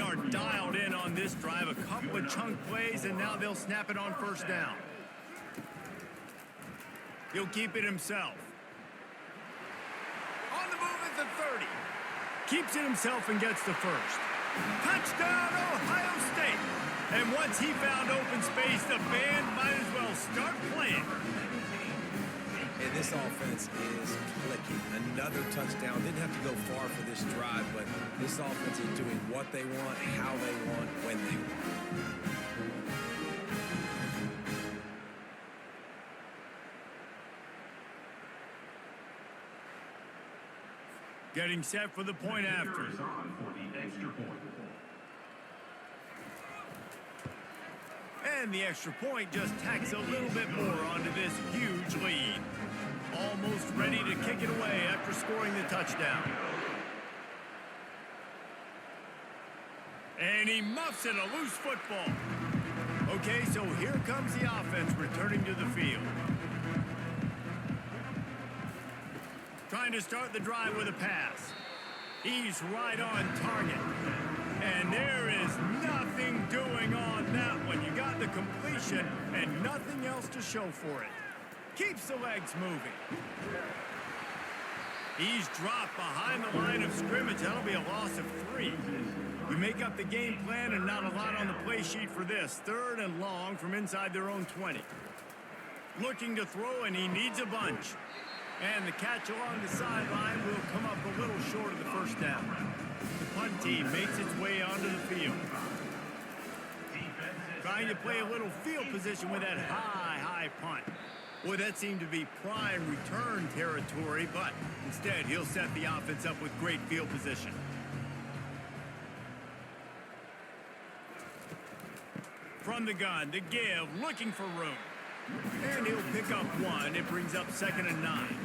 are dialed in on this drive. A couple of chunk plays, and now they'll snap it on first down. He'll keep it himself. On the move at the 30. Keeps it himself and gets the first. Touchdown, Ohio State. And once he found open space, the band might as well start playing. And this offense is clicking. Another touchdown. Didn't have to go far for this drive, but this offense is doing what they want, how they want, when they want. Getting set for the point after. And the extra point just tacks a little bit more onto this huge lead. Almost ready to kick it away after scoring the touchdown. And he muffs it, a loose football. Okay, so here comes the offense returning to the field. Trying to start the drive with a pass. He's right on target. And there is nothing doing on that one. You got the completion and nothing else to show for it. Keeps the legs moving. He's dropped behind the line of scrimmage. That'll be a loss of 3. We make up the game plan and not a lot on the play sheet for this. 3rd and long from inside their own 20. Looking to throw, and he needs a bunch. And the catch along the sideline will come up a little short of the first down. The punt team makes its way onto the field. Trying to play a little field position with that high punt. Boy, that seemed to be prime return territory, but instead he'll set the offense up with great field position. From the gun, the give, looking for room. And he'll pick up 1. It brings up 2nd and 9.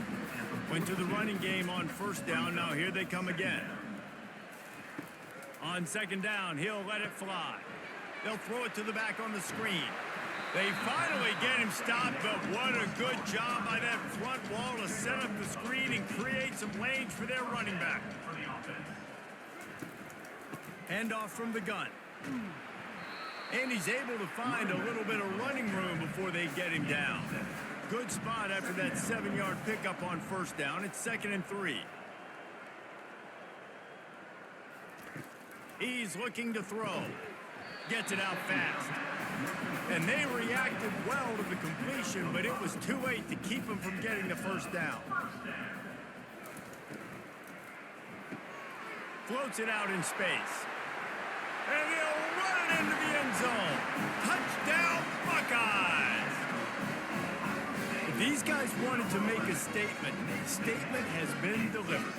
Went to the running game on first down. Now here they come again. On 2nd down, he'll let it fly. They'll throw it to the back on the screen. They finally get him stopped, but what a good job by that front wall to set up the screen and create some lanes for their running back. Handoff from the gun. And he's able to find a little bit of running room before they get him down. Good spot after that 7-yard pickup on first down. It's 2nd and 3. He's looking to throw. Gets it out fast. And they reacted well to the completion, but it was too late to keep him from getting the first down. Floats it out in space. And he'll run it into the end zone. Touchdown, Buckeyes! If these guys wanted to make a statement, the statement has been delivered.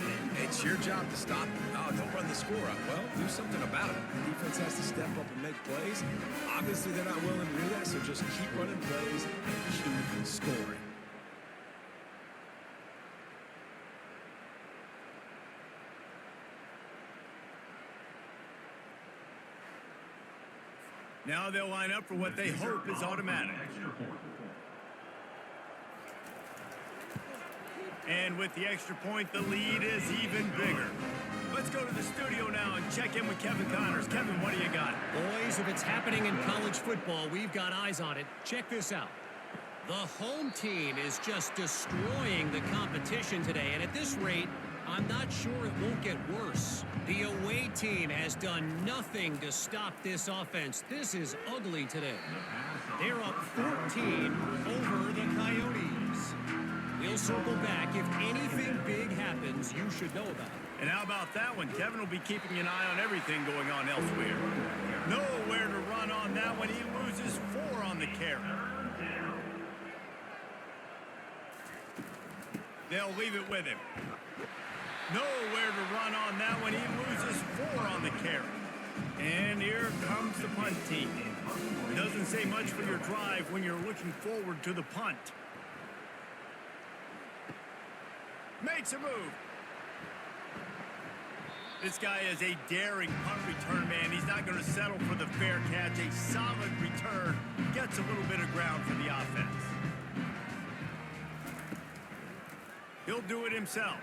It's your job to stop them. Oh, don't run the score up. Well, do something about it. The defense has to step up and make plays. Obviously, they're not willing to do that, so just keep running plays and keep scoring. Now they'll line up for what they hope is automatic. And with the extra point, the lead is even bigger. Let's go to the studio now and check in with Kevin Connors. Kevin, what do you got? Boys, if it's happening in college football, we've got eyes on it. Check this out. The home team is just destroying the competition today, and at this rate, I'm not sure it won't get worse. The away team has done nothing to stop this offense. This is ugly today. They're up 14 over the Coyotes. We'll circle back. If anything big happens, you should know about it. And how about that one? Kevin will be keeping an eye on everything going on elsewhere. Nowhere to run on that one. He loses 4 on the carry. They'll leave it with him. Nowhere to run on that one. He loses 4 on the carry. And here comes the punt team. It doesn't say much for your drive when you're looking forward to the punt. Makes a move. This guy is a daring punt return man. He's not going to settle for the fair catch. A solid return. Gets a little bit of ground for the offense. He'll do it himself.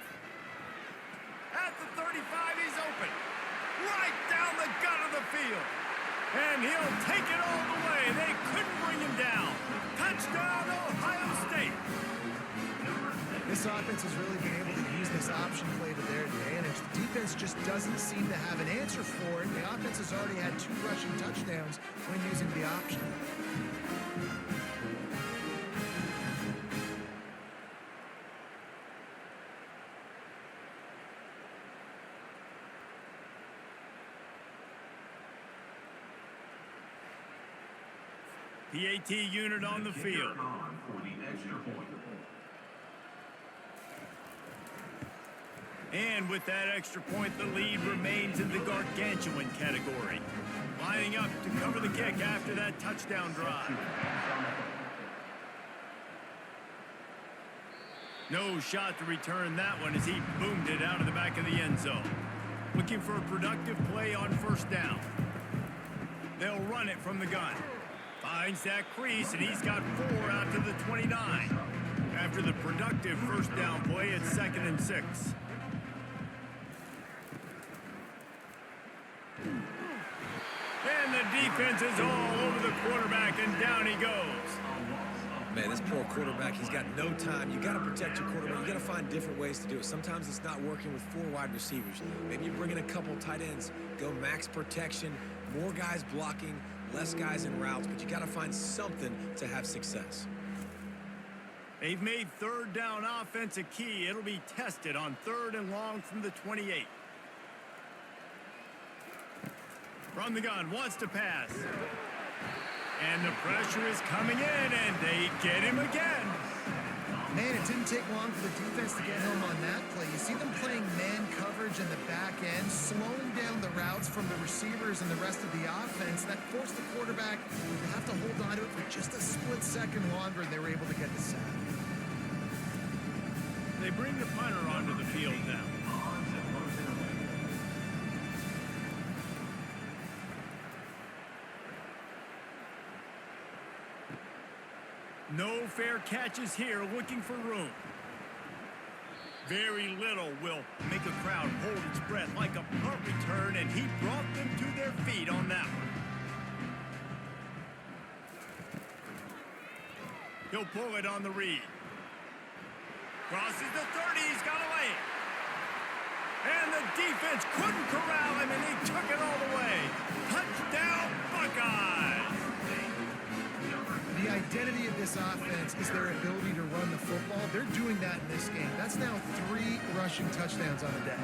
At the 35, he's open. right down the gut of the field. And he'll take it all the way. They couldn't bring him down. Touchdown, Ohio State. This offense has really been able to use this option play to their advantage. The defense just doesn't seem to have an answer for it. The offense has already had 2 rushing touchdowns when using the option. PAT unit on the field. And with that extra point, the lead remains in the gargantuan category. Lining up to cover the kick after that touchdown drive. No shot to return that one as he boomed it out of the back of the end zone. Looking for a productive play on first down. They'll run it from the gun. Finds that crease, and he's got 4 out to the 29. After the productive first down play, it's 2nd and 6. And the defense is all over the quarterback, and down he goes. Man, this poor quarterback, he's got no time. You got to protect your quarterback. You got to find different ways to do it. Sometimes it's not working with 4 wide receivers. Maybe you bring in a couple tight ends, go max protection, more guys blocking, less guys in routes, but you got to find something to have success. They've made third down offense a key. It'll be tested on 3rd and long from the 28. From the gun, wants to pass. And the pressure is coming in, and they get him again. Man, it didn't take long for the defense to get home on that play. You see them playing man coverage in the back end, slowing down the routes from the receivers and the rest of the offense. That forced the quarterback to have to hold on to it for just a split second longer, and they were able to get the sack. They bring the punter onto the field now. No fair catches here, looking for room. Very little will make a crowd hold its breath like a punt return, and he brought them to their feet on that one. He'll pull it on the read. Crosses the 30, he's got away. And the defense couldn't corral him, and he took it all the way. Touchdown, Buckeyes! The identity of this offense is their ability to run the football. They're doing that in this game. That's now 3 rushing touchdowns on the day.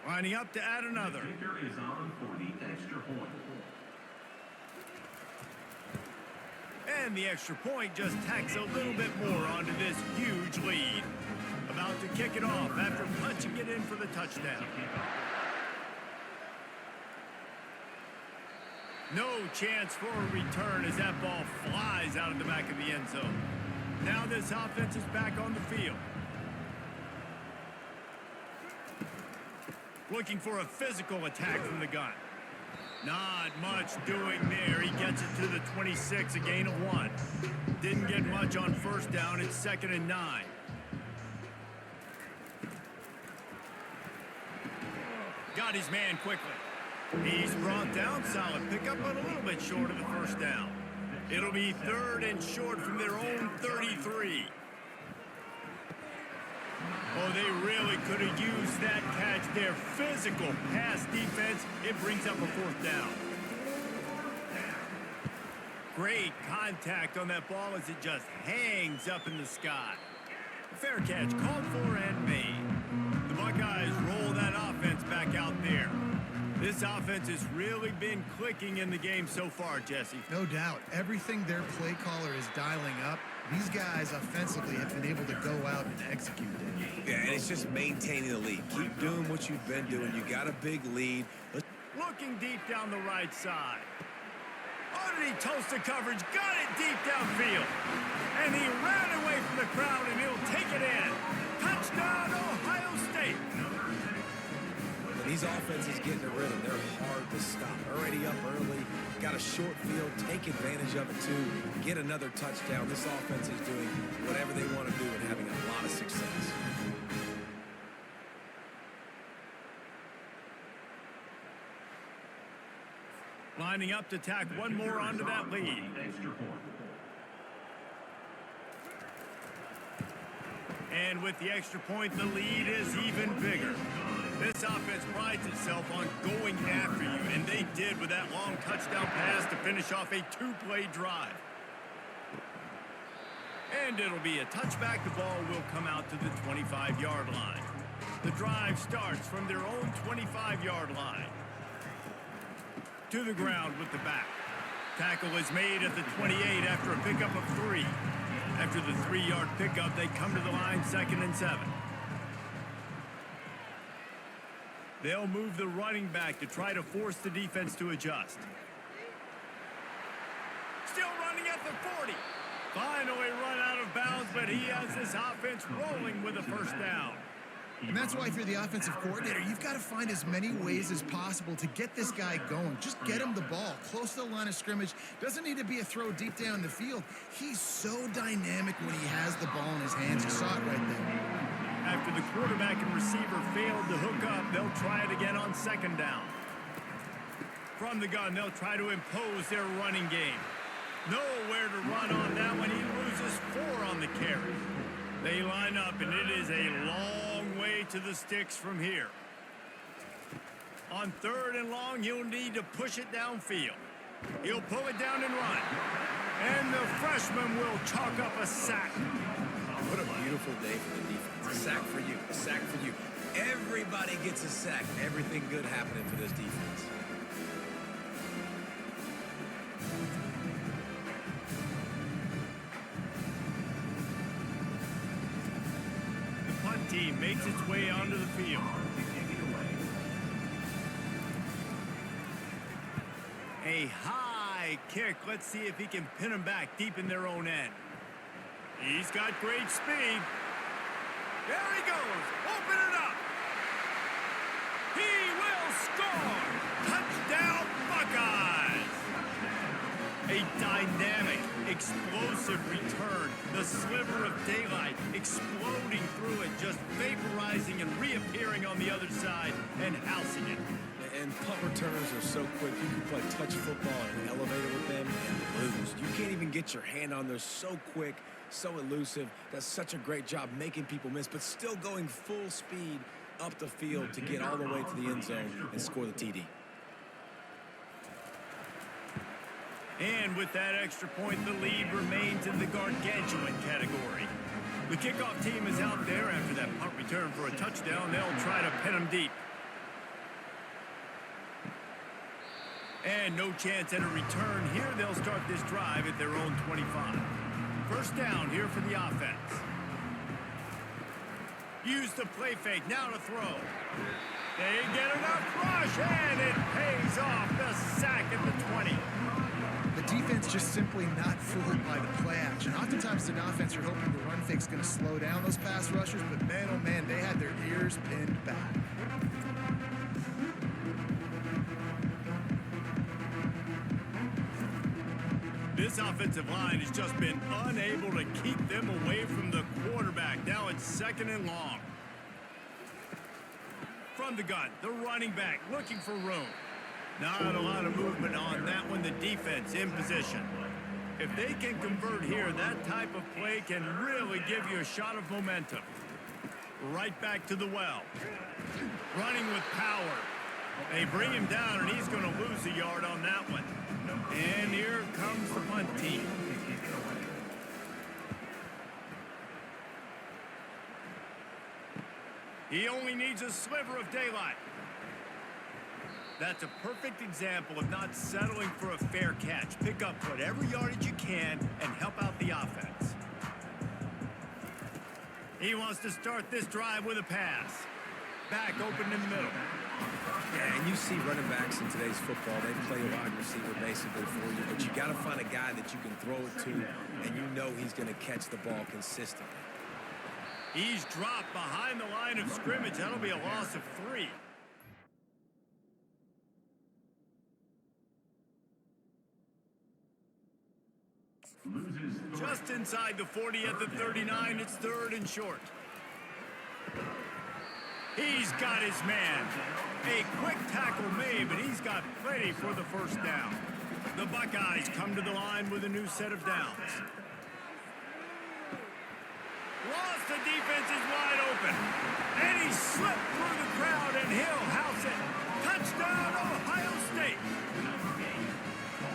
Lining up to add another. Kicker is on for the extra point. And the extra point just tacks a little bit more onto this huge lead. About to kick it off after punching it in for the touchdown. No chance for a return as that ball flies out of the back of the end zone. Now this offense is back on the field. Looking for a physical attack from the gun. Not much doing there. He gets it to the 26, a gain of 1. Didn't get much on first down. It's 2nd and 9. Got his man quickly. He's brought down. Solid pickup, but a little bit short of the first down. It'll be 3rd and short from their own 33. Oh, they really could have used that catch. Their physical pass defense, it brings up a 4th down. Great contact on that ball as it just hangs up in the sky. Fair catch called for and made. The Buckeyes roll that offense back out there. This offense has really been clicking in the game so far, Jesse. No doubt. Everything their play caller is dialing up, these guys offensively have been able to go out and execute it. Yeah, and it's just maintaining the lead. Keep doing what you've been doing. You got a big lead. Looking deep down the right side. Underneath toasted coverage, got it deep downfield. And he ran away from the crowd, and he'll take it in. Touchdown, Ohio State. These offenses get in a rhythm. They're hard to stop. Already up early, got a short field, take advantage of it too, get another touchdown. This offense is doing whatever they want to do and having a lot of success. Lining up to tack one more onto that lead. Extra point. And with the extra point, the lead is even bigger. This offense prides itself on going after you, and they did with that long touchdown pass to finish off a two-play drive. And it'll be a touchback. The ball will come out to the 25-yard line. The drive starts from their own 25-yard line. To the ground with the back. Tackle is made at the 28 after a pickup of 3. After the 3-yard pickup, they come to the line 2nd and 7. They'll move the running back to try to force the defense to adjust. Still running at the 40. Finally run out of bounds, but he has this offense rolling with a first down. And that's why if you're the offensive coordinator, you've got to find as many ways as possible to get this guy going. Just get him the ball close to the line of scrimmage. Doesn't need to be a throw deep down the field. He's so dynamic when he has the ball in his hands. You saw it right there. After the quarterback and receiver failed to hook up, they'll try it again on 2nd down. From the gun, they'll try to impose their running game. Nowhere to run on that one. He loses 4 on the carry. They line up, and it is a long way to the sticks from here. On 3rd and long, he'll need to push it downfield. He'll pull it down and run. And the freshman will chalk up a sack. What a beautiful day for the defense. A sack for you. A sack for you. Everybody gets a sack. Everything good happening for this defense. The punt team makes its way onto the field. A high kick. Let's see if he can pin them back deep in their own end. He's got great speed. There he goes. Open it up. He will score. Touchdown, Buckeyes. A dynamic, explosive return. The sliver of daylight exploding through it, just vaporizing and reappearing on the other side and housing it. And punt returners are so quick. You can play touch football in an elevator with them and lose. You can't even get your hand on. They're so quick, so elusive. Does such a great job making people miss, but still going full speed up the field to get all the way to the end zone and score the TD. And with that extra point, the lead remains in the gargantuan category. The kickoff team is out there after that punt return for a touchdown. They'll try to pin them deep. And no chance at a return here. They'll start this drive at their own 25. First down here for the offense. Use the play fake. Now to throw. They get enough rush, and it pays off. The sack at the 20. The defense just simply not fooled by the play action. Oftentimes, an offense, you're hoping the run fake's going to slow down those pass rushers, but man, oh man, they had their ears pinned back. This offensive line has just been unable to keep them away from the quarterback. Now it's 2nd and long. From the gun, the running back looking for room. Not a lot of movement on that one. The defense in position. If they can convert here, that type of play can really give you a shot of momentum. Right back to the well. Running with power. They bring him down, and he's going to lose a yard on that one. And here comes the punt team. He only needs a sliver of daylight. That's a perfect example of not settling for a fair catch. Pick up whatever yardage you can and help out the offense. He wants to start this drive with a pass. Back open in the middle. Yeah, and you see running backs in today's football, they play a wide receiver basically for you, but you got to find a guy that you can throw it to, and you know he's going to catch the ball consistently. He's dropped behind the line of scrimmage. That'll be a loss of 3. just inside the 40 at the 39. It's third and short. He's got his man. A quick tackle made, but he's got plenty for the first down. The Buckeyes come to the line with a new set of downs. Lost, the defense is wide open. And he slipped through the crowd, and he'll house it. Touchdown, Ohio State.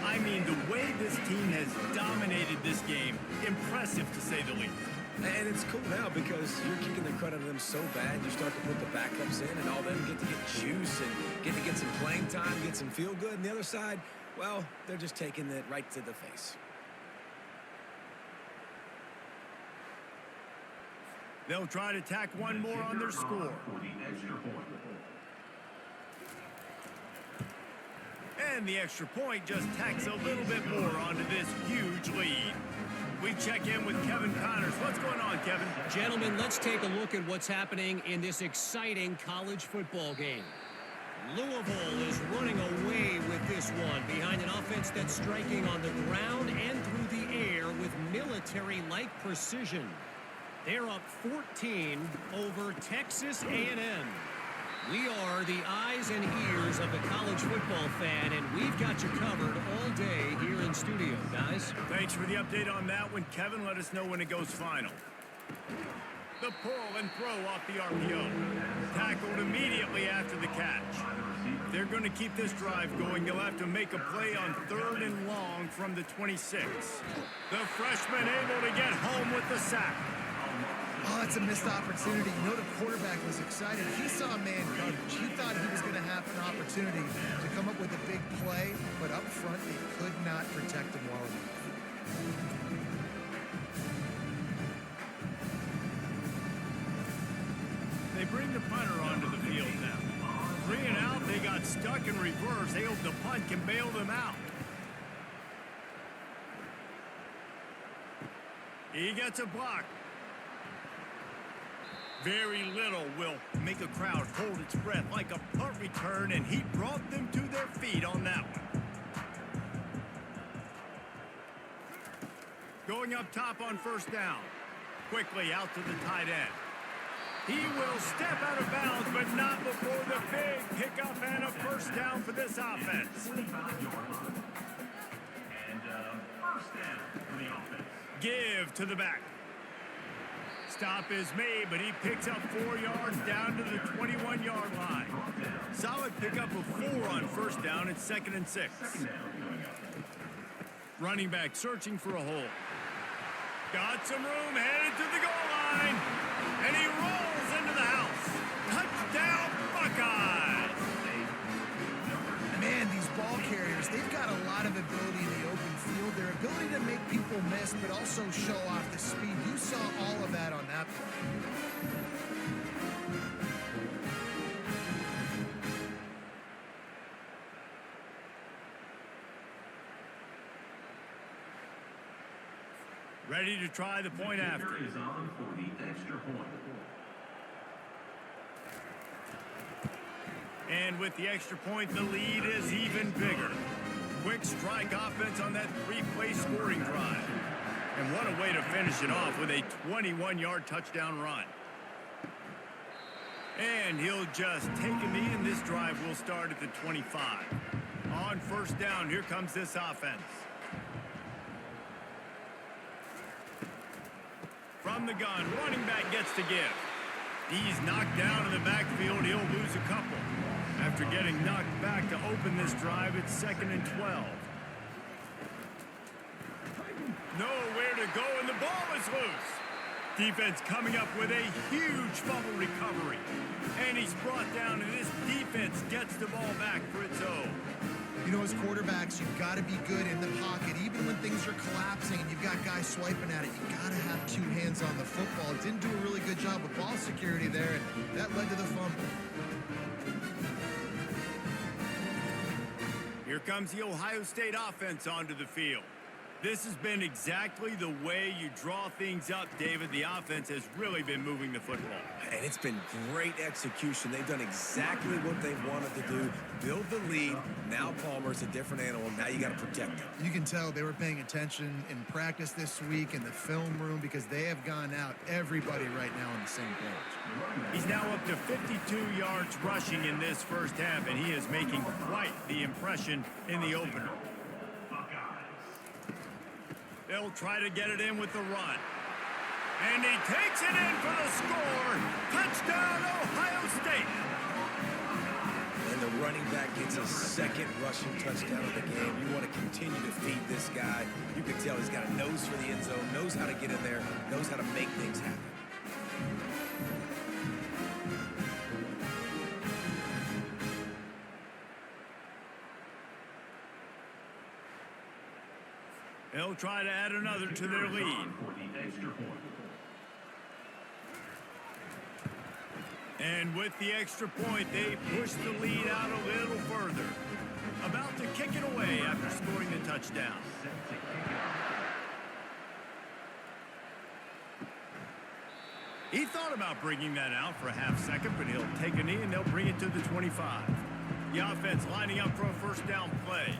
I mean, the way this team has dominated this game, impressive to say the least. And it's cool now because you're kicking the crud out of them so bad, you start to put the backups in, and all them get to get juice and get to get some playing time, get some feel good. And the other side, well, they're just taking it right to the face. They'll try to tack one more on their score. For the extra point. And the extra point just tacks a little bit more onto this huge lead. We check in with Kevin Connors. What's going on, Kevin? Gentlemen, let's take a look at what's happening in this exciting college football game. Louisville is running away with this one behind an offense that's striking on the ground and through the air with military-like precision. They're up 14 over Texas A&M. We are the eyes and ears of the college football fan, and we've got you covered all day here in studio, guys. Thanks for the update on that one, Kevin. Let us know when it goes final. The pull and throw off the RPO. Tackled immediately after the catch. If they're going to keep this drive going, they'll have to make a play on third and long from the 26. The freshman able to get home with the sack. Oh, it's a missed opportunity. You know the quarterback was excited. He saw man coverage. He thought he was going to have an opportunity to come up with a big play, but up front they could not protect him well enough. They bring the punter onto the field now. 3 and out, they got stuck in reverse. They hope the punt can bail them out. He gets a block. Very little will make a crowd hold its breath like a punt return, and he brought them to their feet on that one. Going up top on first down. Quickly out to the tight end. He will step out of bounds, but not before the big pickup and a first down for this offense. 25-yard line. And first down for the offense. Give to the back. Stop is made, but he picks up 4 yards down to the 21-yard line. Solid pickup of 4 on first down. It's 2nd and 6. Running back searching for a hole. Got some room, headed to the goal line. And he rolls into the house. Touchdown, Buckeyes! Man, these ball carriers, they've got a lot of ability in the open field. Their ability to make people miss, but also show off the speed. You saw all of that on that play. Ready to try the point after. Is on for the extra point. And with the extra point, the lead is even bigger. Quick strike offense on that 3-play scoring drive. And what a way to finish it off with a 21-yard touchdown run. And he'll just take a knee, and this drive will start at the 25. On first down, here comes this offense. From the gun, running back gets to give. He's knocked down in the backfield. He'll lose a couple. After getting knocked back to open this drive, it's 2nd and 12. Nowhere to go, and the ball is loose. Defense coming up with a huge fumble recovery. And he's brought down, and this defense gets the ball back for its own. You know, as quarterbacks, you've got to be good in the pocket. Even when things are collapsing and you've got guys swiping at it, you've got to have 2 hands on the football. Didn't do a really good job with ball security there, and that led to the fumble. Here comes the Ohio State offense onto the field. This has been exactly the way you draw things up, David. The offense has really been moving the football. And it's been great execution. They've done exactly what they wanted to do. Build the lead. Now Palmer's a different animal. Now you got to protect him. You can tell they were paying attention in practice this week in the film room because they have gone out everybody right now on the same page. He's now up to 52 yards rushing in this first half, and he is making quite the impression in the opener. They'll try to get it in with the run. And he takes it in for the score. Touchdown, Ohio State. And the running back gets his second rushing touchdown of the game. You want to continue to feed this guy. You can tell he's got a nose for the end zone, knows how to get in there, knows how to make things happen. They'll try to add another to their lead. And with the extra point, they push the lead out a little further. About to kick it away after scoring the touchdown. He thought about bringing that out for a half second, but he'll take a knee and they'll bring it to the 25. The offense lining up for a first down play.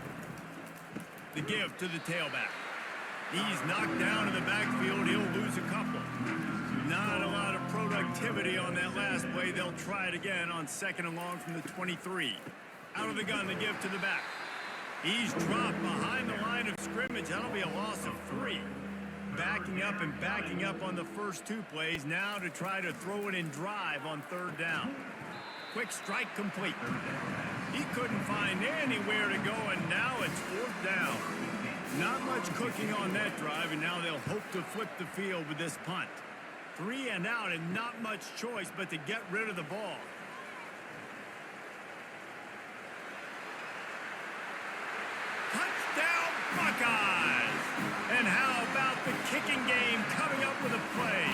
The give to the tailback. He's knocked down in the backfield. He'll lose a couple. Not a lot of productivity on that last play. They'll try it again on second and long from the 23. Out of the gun, the give to the back. He's dropped behind the line of scrimmage. That'll be a loss of 3. Backing up on the first 2 plays. Now to try to throw it in drive on third down. Quick strike complete. He couldn't find anywhere to go, and now it's fourth down. Not much cooking on that drive, and now they'll hope to flip the field with this punt. 3 and out, and not much choice but to get rid of the ball. Touchdown, Buckeyes! And how about the kicking game coming up with a play?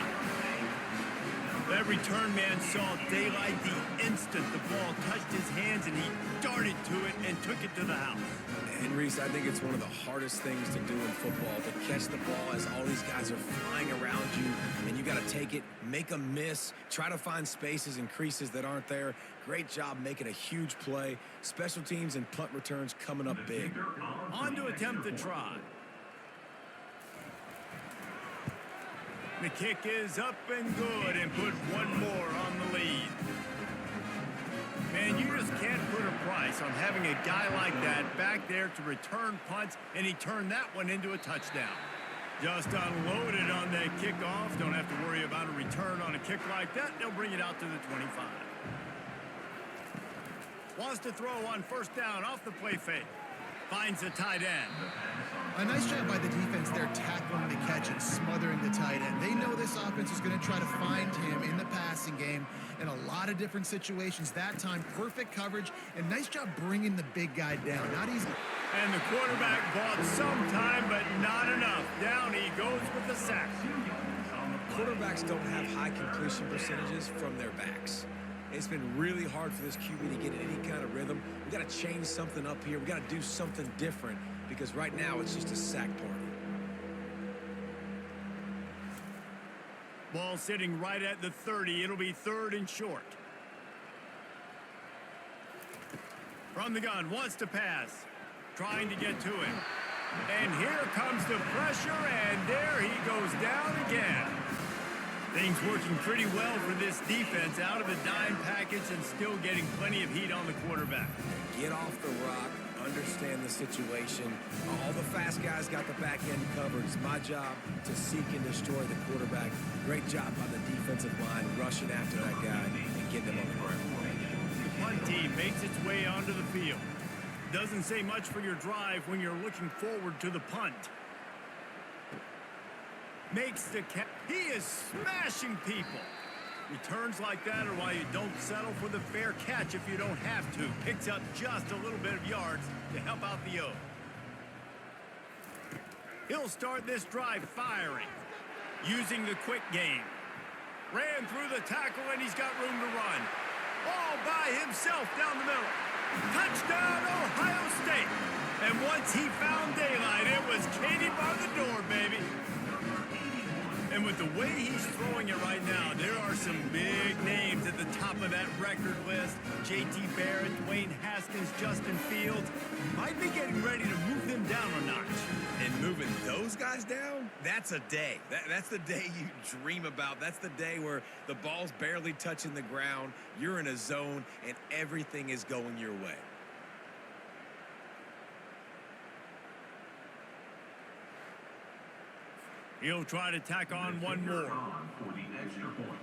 That return man saw daylight the instant the ball touched his hands, and he darted to it and took it to the house. And Reese, I think it's one of the hardest things to do in football, to catch the ball as all these guys are flying around you, and you got to take it, make them miss, try to find spaces and creases that aren't there. Great job making a huge play. Special teams and punt returns coming up big. On to attempt the try. The kick is up and good, and put one more on the lead. Man, you just can't put a price on having a guy like that back there to return punts, and he turned that one into a touchdown. Just unloaded on that kickoff. Don't have to worry about a return on a kick like that. They'll bring it out to the 25. Wants to throw on first down off the play fake. Finds the tight end. A nice job by the defense there tackling the catch and smothering the tight end. They know this offense is going to try to find him in the passing game in a lot of different situations. That time, perfect coverage, and nice job bringing the big guy down. Not easy. And the quarterback bought some time, but not enough. Down he goes with the sack. Quarterbacks don't have high completion percentages from their backs. It's been really hard for this QB to get in any kind of rhythm. We got to change something up here. We got to do something different because right now it's just a sack party. Ball sitting right at the 30. It'll be third and short. From the gun, wants to pass. Trying to get to it. And here comes the pressure, and there he goes down again. Things working pretty well for this defense, out of the dime package and still getting plenty of heat on the quarterback. Get off the rock, understand the situation. All the fast guys got the back end covered. It's my job to seek and destroy the quarterback. Great job by the defensive line rushing after that guy and getting him on the ground. The punt team makes its way onto the field. Doesn't say much for your drive when you're looking forward to the punt. Makes the catch. He is smashing people. Returns like that are why you don't settle for the fair catch if you don't have to. Picks up just a little bit of yards to help out the O. He'll start this drive firing, using the quick game. Ran through the tackle and he's got room to run. All by himself down the middle. Touchdown, Ohio State. And once he found daylight, it was Katie bar the door, baby. And with the way he's throwing it right now, there are some big names at the top of that record list. J.T. Barrett, Dwayne Haskins, Justin Fields. Might be getting ready to move them down a notch. And moving those guys down, that's a day. That's the day you dream about. That's the day where the ball's barely touching the ground, you're in a zone, and everything is going your way. He'll try to tack on one more. For the extra point.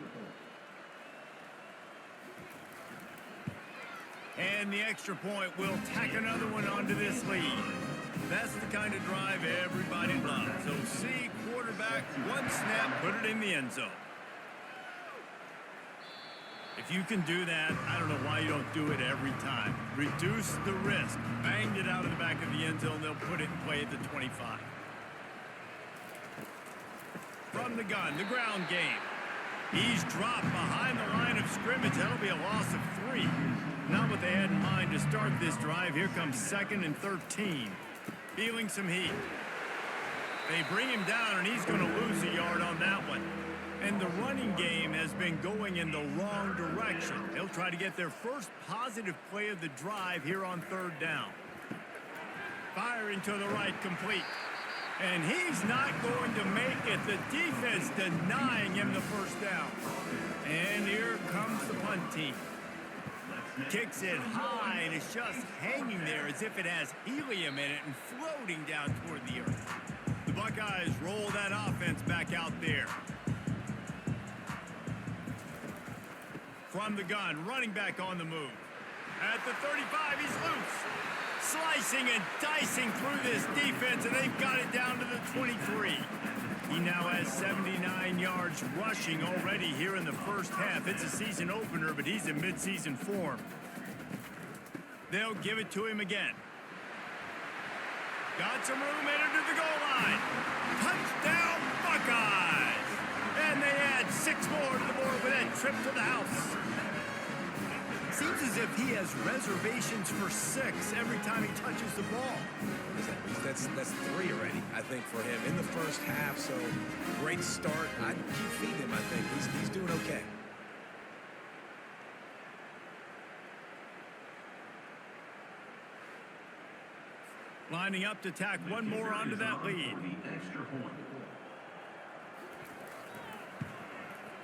And the extra point will tack another one onto this lead. That's the kind of drive everybody loves. So see, quarterback, one snap, put it in the end zone. If you can do that, I don't know why you don't do it every time. Reduce the risk. Banged it out of the back of the end zone. They'll put it in play at the 25. From the gun, the ground game. He's dropped behind the line of scrimmage. That'll be a loss of 3. Not what they had in mind to start this drive. Here comes 2nd and 13. Feeling some heat. They bring him down, and he's going to lose a yard on that one. And the running game has been going in the wrong direction. They'll try to get their first positive play of the drive here on 3rd down. Firing to the right, complete. And he's not going to make it. The defense denying him the first down. And here comes the punt team. Kicks it high, and it's just hanging there as if it has helium in it and floating down toward the earth. The Buckeyes roll that offense back out there. From the gun, running back on the move. At the 35, he's loose. Slicing and dicing through this defense, and they've got it down to the 23. He now has 79 yards rushing already here in the first half. It's a season opener, but he's in midseason form. They'll give it to him again. Got some room, entered to the goal line. Touchdown, Buckeyes! And they add 6 more to the board with that trip to the house. Seems as if he has reservations for 6 every time he touches the ball. That's 3 already, I think, for him in the first half. So great start. I'd keep feeding him, I think. He's doing okay. Lining up to tack one more onto that lead.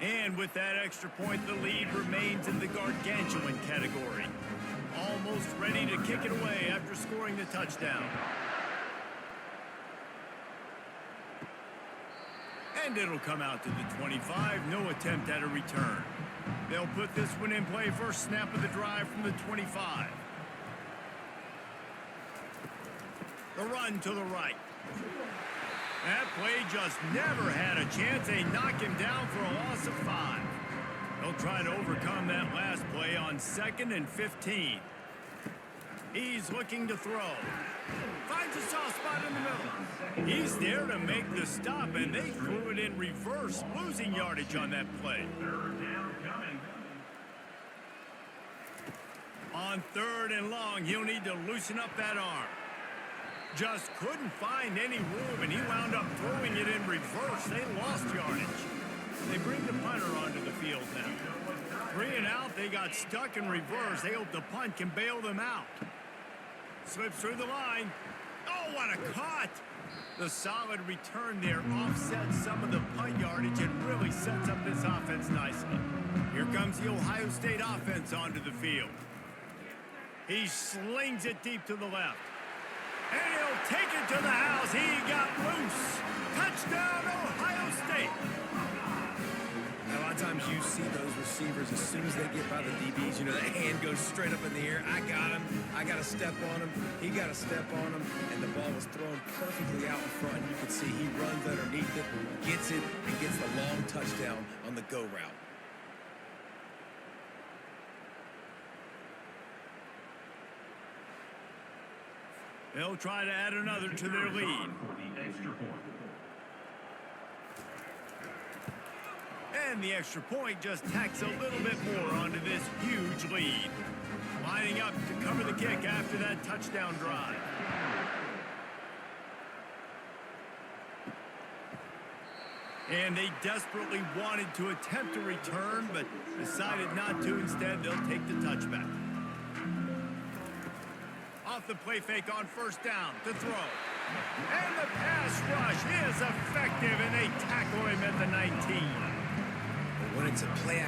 And with that extra point, the lead remains in the gargantuan category. Almost ready to kick it away after scoring the touchdown. And it'll come out to the 25. No attempt at a return. They'll put this one in play. First snap of the drive from the 25. The run to the right. That play just never had a chance. They knock him down for a loss of 5. They'll try to overcome that last play on 2nd and 15. He's looking to throw. Finds a soft spot in the middle. He's there to make the stop, and they threw it in reverse, losing yardage on that play. On 3rd and long, he'll need to loosen up that arm. Just couldn't find any room, and he wound up throwing it in reverse. They lost yardage. They bring the punter onto the field now. 3 and out, they got stuck in reverse. They hope the punt can bail them out. Slips through the line. Oh, what a cut! The solid return there offsets some of the punt yardage and really sets up this offense nicely. Here comes the Ohio State offense onto the field. He slings it deep to the left. And he'll take it to the house. He got loose. Touchdown, Ohio State. A lot of times you see those receivers, as soon as they get by the DBs, you know, that hand goes straight up in the air. I got him. I got to step on him. He got to step on him. And the ball was thrown perfectly out in front. You can see he runs underneath it, gets it, and gets the long touchdown on the go route. They'll try to add another to their lead. And the extra point just tacks a little bit more onto this huge lead. Lining up to cover the kick after that touchdown drive. And they desperately wanted to attempt a return, but decided not to. Instead, they'll take the touchback. Off the play fake on first down to throw. And the pass rush is effective, and they tackle him at the 19. But when it's a play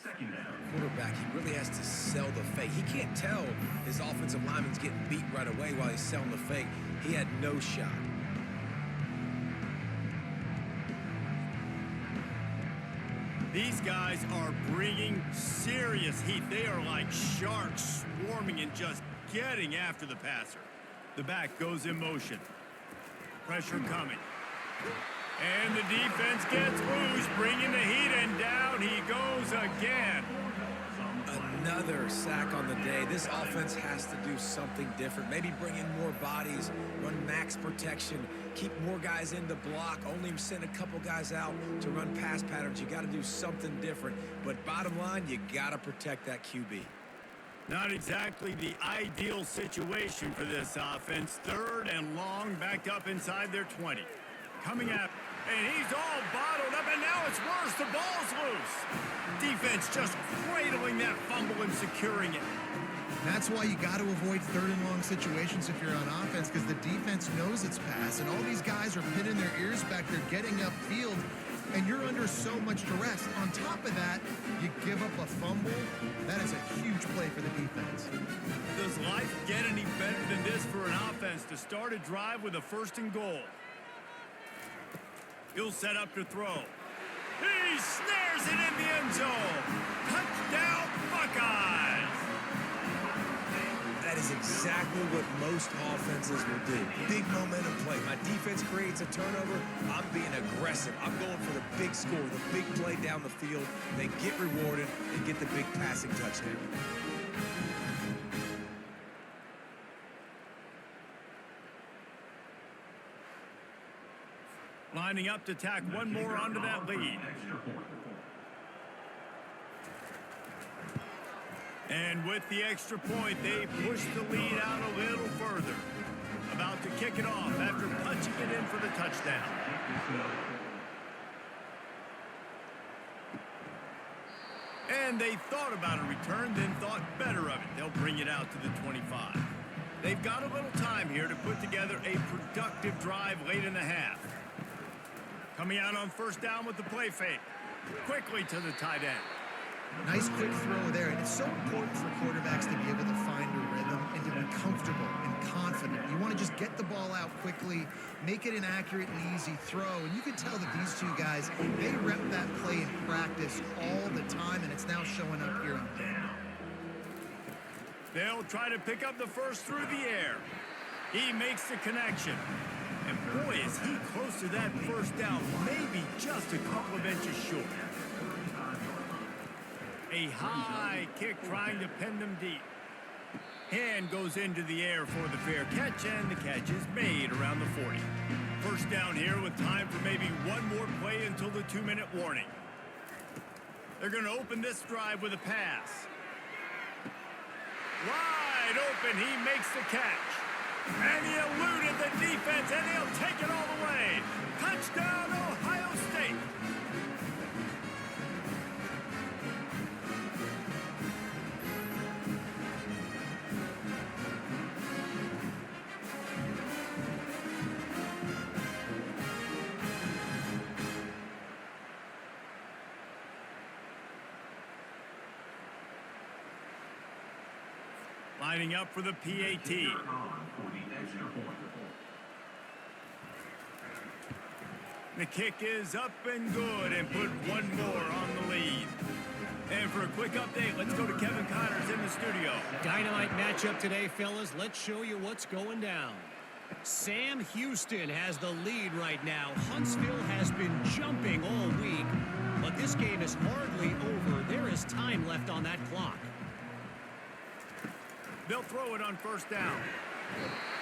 Second down. Quarterback, he really has to sell the fake. He can't tell his offensive lineman's getting beat right away while he's selling the fake. He had no shot. These guys are bringing serious heat. They are like sharks swarming and just getting after the passer. The back goes in motion. Pressure coming. And the defense gets loose, bringing the heat, and down he goes again. Another sack on the day. This offense has to do something different. Maybe bring in more bodies, run max protection, keep more guys in the block, only send a couple guys out to run pass patterns. You got to do something different. But bottom line, you got to protect that QB. Not exactly the ideal situation for this offense. Third and long, backed up inside their 20. Coming up, and he's all bottled up, and now it's worse. The ball's loose. Defense just cradling that fumble and securing it. That's why you got to avoid third and long situations if you're on offense, because the defense knows it's pass, and all these guys are pinning their ears back. They're getting upfield, and you're under so much duress. On top of that, you give up a fumble. That is a huge play for the defense. Does life get any better than this for an offense to start a drive with a 1st and goal? He'll set up to throw. He snares it in the end zone. Touchdown, Buckeyes! That is exactly what most offenses will do. Big momentum play. My defense creates a turnover. I'm being aggressive. I'm going for the big score, the big play down the field. They get rewarded and get the big passing touchdown. Lining up to tack one more onto that lead. And with the extra point, they push the lead out a little further. About to kick it off after punching it in for the touchdown. And they thought about a return, then thought better of it. They'll bring it out to the 25. They've got a little time here to put together a productive drive late in the half. Coming out on 1st down with the play fake. Quickly to the tight end. Nice quick throw there, and it's so important for quarterbacks to be able to find a rhythm and to be comfortable and confident. You want to just get the ball out quickly, make it an accurate and easy throw, and you can tell that these two guys, they rep that play in practice all the time, and it's now showing up here on film. They'll try to pick up the first through the air. He makes the connection. And boy, is he close to that 1st down, maybe just a couple of inches short. A high kick trying to pin them deep. Hand goes into the air for the fair catch, and the catch is made around the 40. 1st down here with time for maybe one more play until the 2-minute warning. They're going to open this drive with a pass. Wide open, he makes the catch. And he eluded the defense, and he'll take it all the way. Touchdown, Ohio State. Lining up for the PAT. The kick is up and good, and put one more on the lead. And for a quick update, let's go to Kevin Connors in the studio. Dynamite matchup today, fellas. Let's show you what's going down. Sam Houston has the lead right now. Huntsville has been jumping all week, but this game is hardly over. There is time left on that clock. They'll throw it on 1st down.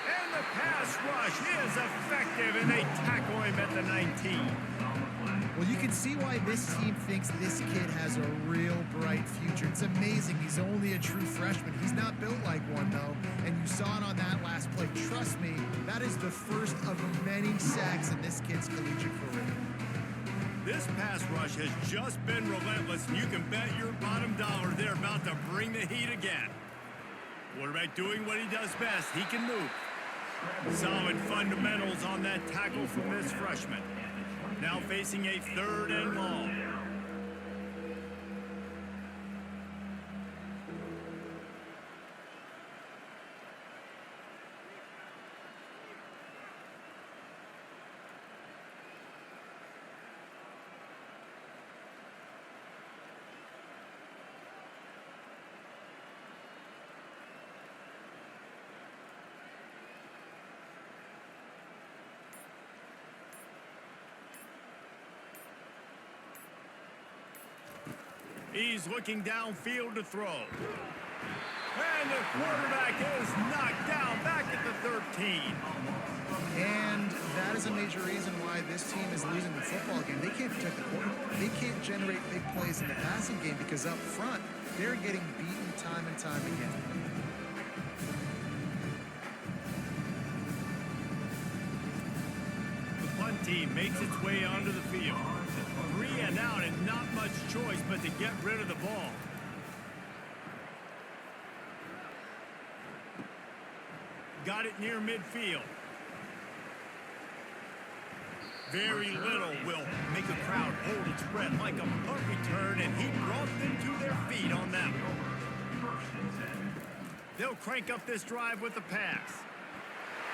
And the pass rush is effective, and they tackle him at the 19. Well, you can see why this team thinks this kid has a real bright future. It's amazing. He's only a true freshman. He's not built like one, though, and you saw it on that last play. Trust me, that is the first of many sacks in this kid's collegiate career. This pass rush has just been relentless, and you can bet your bottom dollar they're about to bring the heat again. Quarterback doing what he does best. He can move. Solid fundamentals on that tackle from this freshman. Now facing a 3rd and long. He's looking downfield to throw. And the quarterback is knocked down back at the 13. And that is a major reason why this team is losing the football game. They can't protect the quarterback. They can't generate big plays in the passing game because up front, they're getting beaten time and time again. The punt team makes its way onto the field. 3 and out and not much choice but to get rid of the ball. Got it near midfield. Very little will make a crowd hold its breath like a punt return, and he brought them to their feet on that one. They'll crank up this drive with the pass.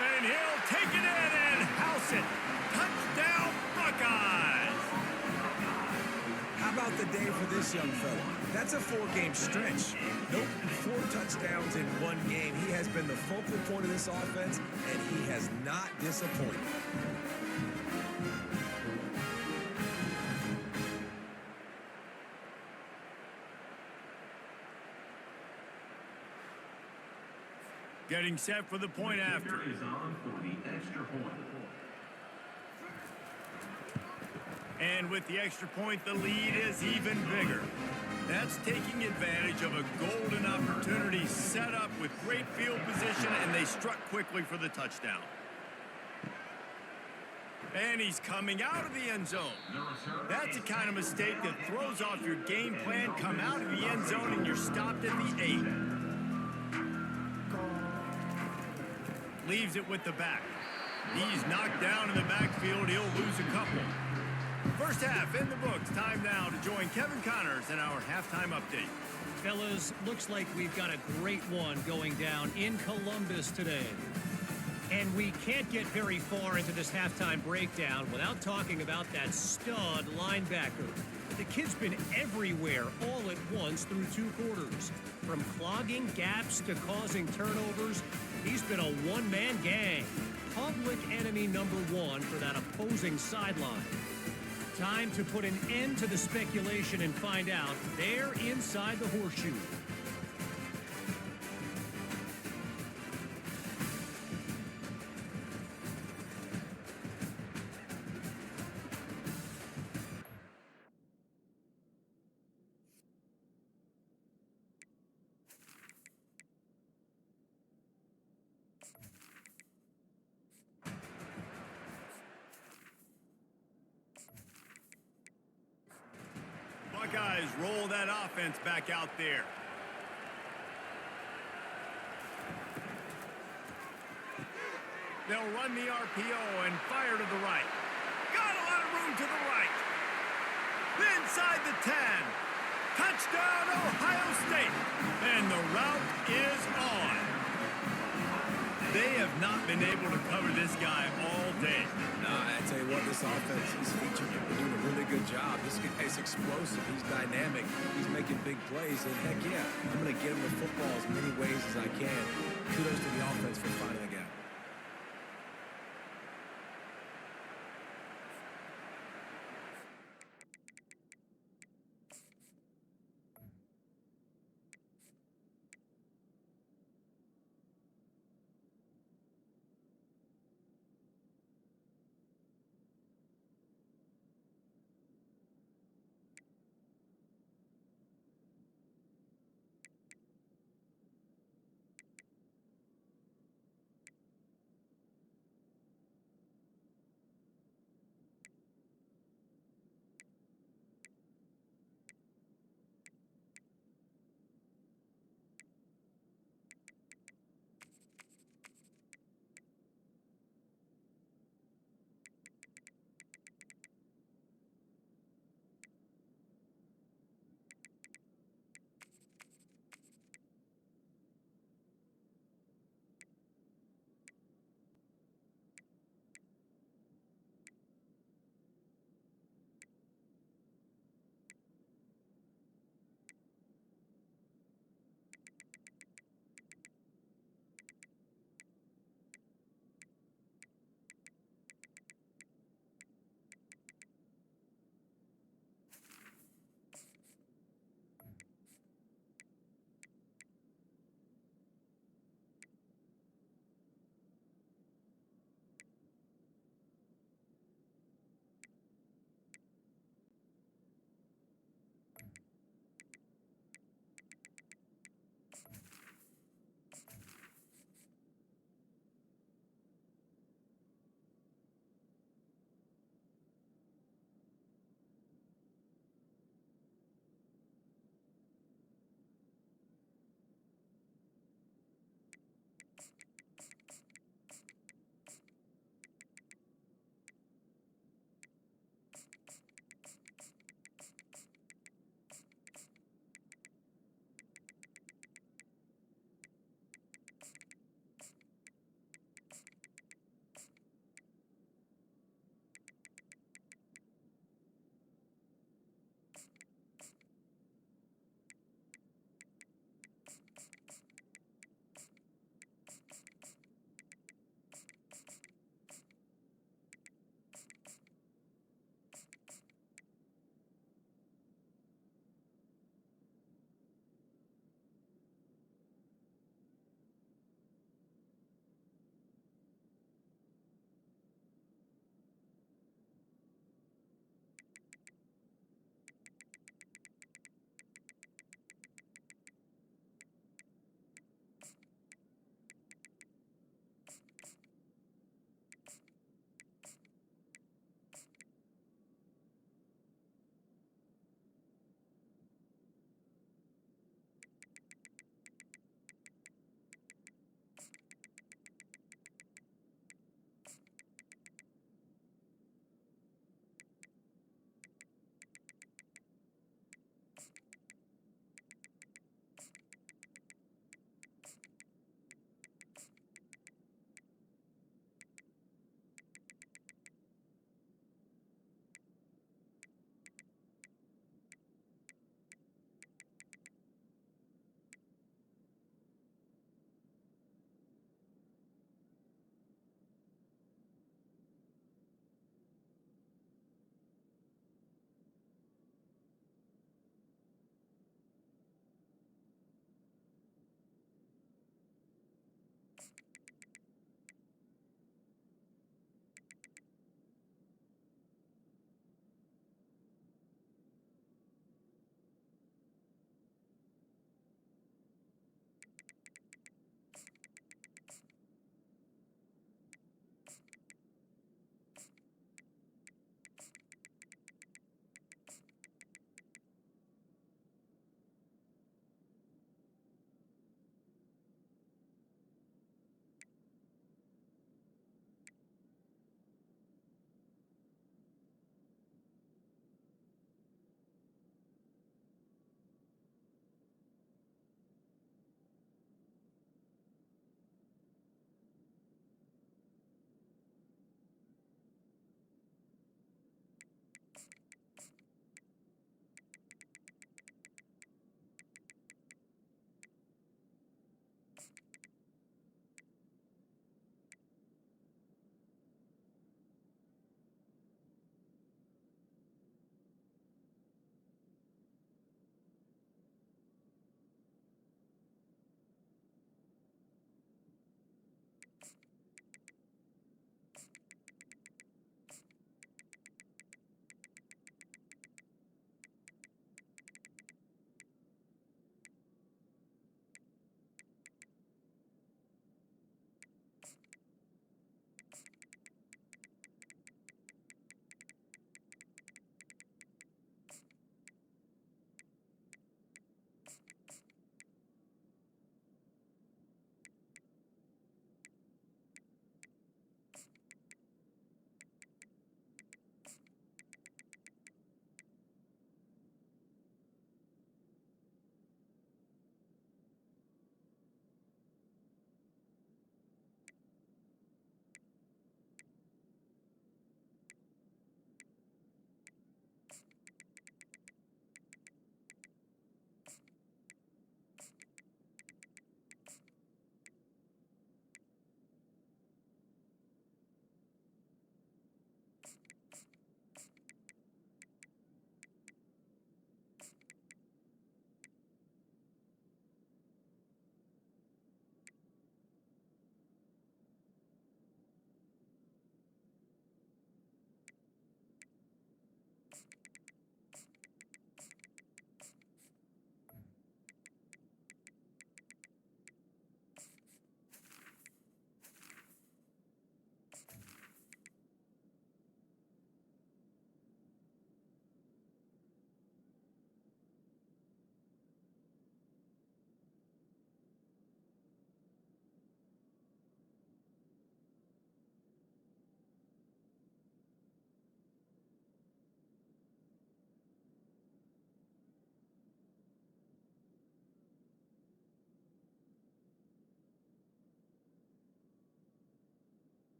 And he'll take it in and house it. Touchdown, Buckeyes! How about the day for this young fella? That's a 4-game stretch. Nope, 4 touchdowns in 1 game. He has been the focal point of this offense, and he has not disappointed. Getting set for the point after. Is on for the extra point. And with the extra point, the lead is even bigger. That's taking advantage of a golden opportunity set up with great field position, and they struck quickly for the touchdown. And he's coming out of the end zone. That's the kind of mistake that throws off your game plan. Come out of the end zone, and you're stopped at the 8. Leaves it with the back. He's knocked down in the backfield. He'll lose a couple. First half in the books. Time now to join Kevin Connors in our halftime update. Fellas, looks like we've got a great one going down in Columbus today. And we can't get very far into this halftime breakdown without talking about that stud linebacker. The kid's been everywhere all at once through 2 quarters. From clogging gaps to causing turnovers, he's been a one-man gang. Public enemy number 1 for that opposing sideline. Time to put an end to the speculation and find out there inside the horseshoe. Buckeyes roll that offense back out there. They'll run the RPO and fire to the right. Got a lot of room to the right. Inside the 10. Touchdown, Ohio State. And the route is on. They have not been able to cover this guy all day. Nah, I tell you what, this offense is featuring him. They're doing a really good job. This guy's explosive. He's dynamic. He's making big plays. And heck yeah, I'm going to get him the football as many ways as I can. Kudos to the offense for finding the guy.